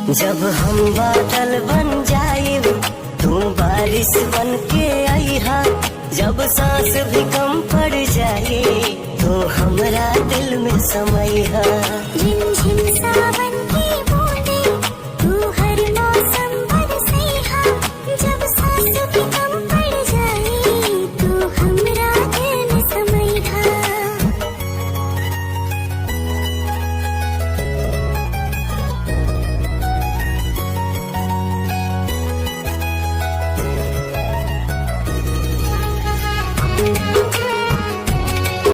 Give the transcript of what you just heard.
जब हम बादल बन जाए तू बारिश बन के आईहा। जब सांस भी कम पड़ जाए तो हमरा दिल में समैहा। झिमझिम सावन की बूंदें तू हर मौसम बरसैहा। जब सांस भी